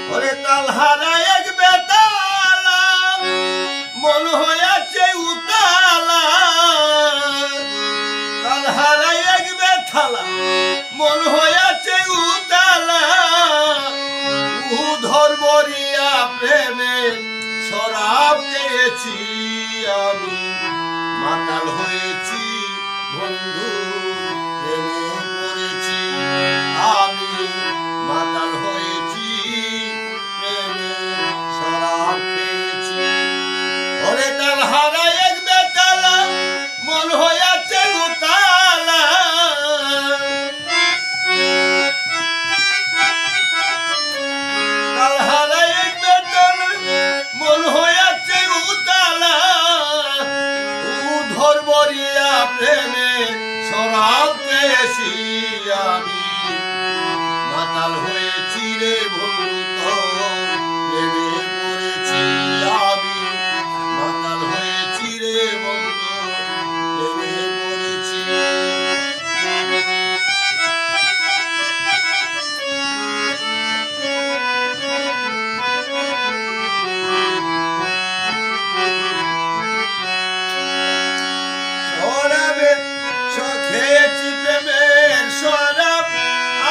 ওরে তালহারা এক বেতালা মন হয়েছে উতালা তালহারা এক বেতালা মন হয়েছে উতালা ধর্মরিয়া প্রেমে শরাব খেয়েছি আমি মাতাল হয়েছি বন্ধু প্রেমে পড়েছি আমি মাতাল হয়েছি প্রেমে শরাব খেয়েছি ওরে তালহারা এক বেতালা মন হয়েছে উতালা তালহারা এক বেতালা মন হয়েছে উতালা ধর্মরিয়া প্রেমে শরাব খেয়েছি আমি মাতাল হয়েছি রে বন্ধু প্রেমে পড়েছি আমি মাতাল হয়েছি রে বন্ধু প্রেমে পড়েছি খেয়েছি প্রেমের শরাব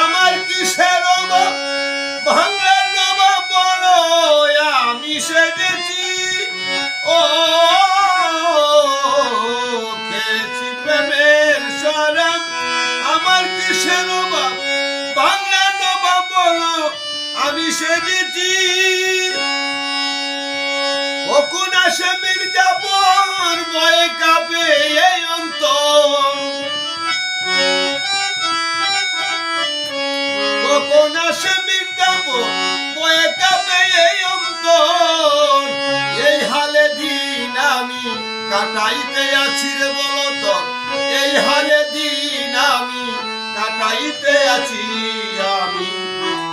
আমার কিসের ভাঙা নবা বড় আমি সেজেছি ও খেয়েছি প্রেমের শরাব আমার কিসের ভাঙা নবা বড় আমি সেজেছি ও কোন আসে মির্জাপুর বয়ে কাঁপে এই অন্তর কখন আসে মির্জাপুর বয়ে কাঁপে এই অন্তর এই হালে দিন আমি কাটাইতে আছি রে বলো তো এই হালে দিন আমি কাটাইতে আছি আমি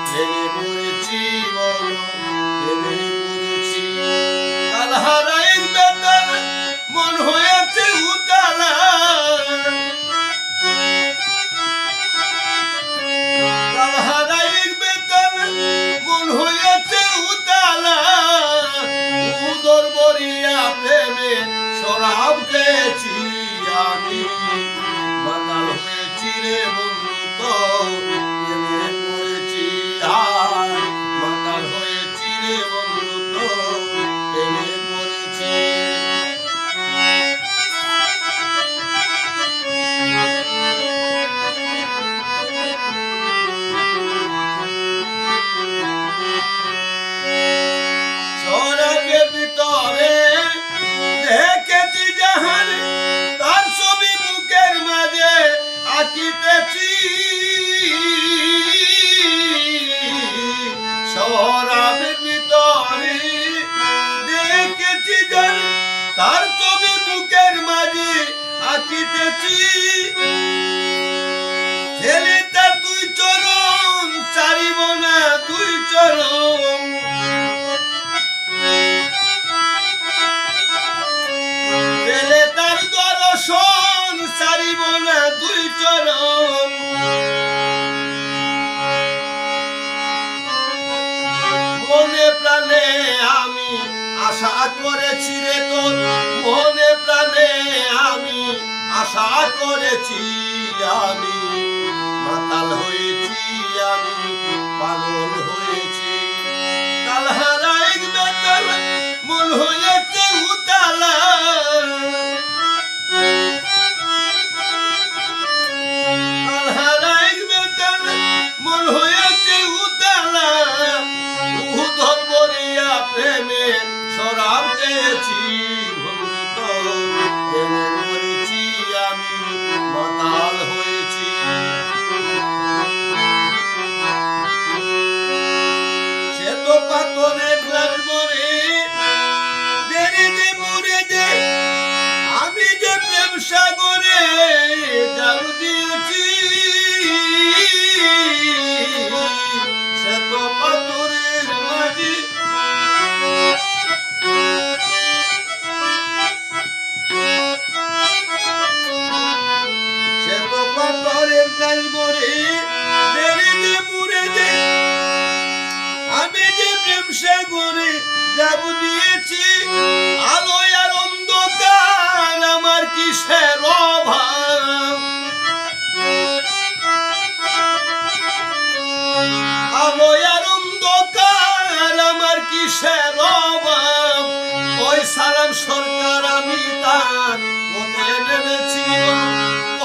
জেনে পড়েছি বলো জেনে পড়েছি তালহারা এক বেতালা মন হয়েছে উতালা তালহারা এক বেতালা মন হয়েছে উতালা উদর বরিয়া প্রেমে শরাব খেয়েছি আমি মাতাল হয়েছি রে বন্ধু তো প্রেমে পড়েছি মাতাল হয়েছি রে বন্ধু তো প্রেমে পড়েছি শরাবের ভিতরে দেখেছি জাহান তার ছবি বুকের মাঝে আঁকিতেছি শরাবের ভিতরে দেখেছি জাহান তার ছবি বুকের মাঝে আঁকিতেছি ছেলে তার দুই চরণ চারিব না দুই চরণ ছেলে তার দর্শন সারিব না দুই চরণ মনে প্রাণে আমি আশা করেছি রে তোর মনে প্রাণে আমি আশা করেছি আমি মাতাল হয়েছি আমি পাগল হয়েছি তালহারা এক বেতালা মন হয়েছে উতালা তালহারা এক বেতালা মন হয়েছে উতালা ধর্মরিয়া প্রেমে শরাব খেয়েছি বন্ধু প্রেমে পড়েছি আমি মাতাল হয়েছি সে তো পাতনের মরে দেরি যে মরে যে আমি যে প্রেম সাগরে জাল দিয়েছি সে তো পাতনের মাঝে মরে দেরি যে মরে যে আমি যে হিসাব দিয়েছি আলো আর অন্ধকার আমার কিসের অভাব আলো আর অন্ধকার আমার কিসের অভাব ওই সালাম সরকার আমি তার পথে নেমেছি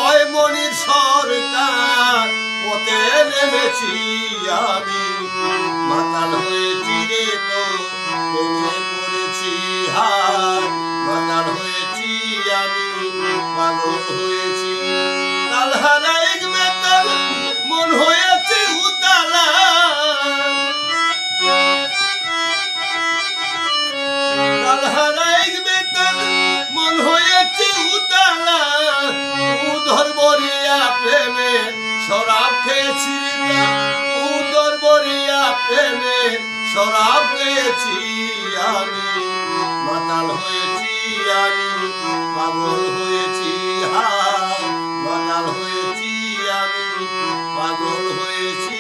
ওই মনির সরকার পথে নেমেছি আমি মাতাল হয়েছি রে তো প্রেমে পড়েছি হার মাতাল হয়েছি আমি পাগল হয়েছি তালহারা এক মেতাল মন হয়েছে উতালা তালহারা এক মেতাল মন হয়েছে উতালা উধর বরিয়া প্রেমে শরাব খেয়েছি উদর বরিয়া প্রেমে শরাব খেয়েছি আমি মাতাল হয়েছি আমি পাগল হয়েছি হায় মাতাল হয়েছি আমি পাগল হয়েছি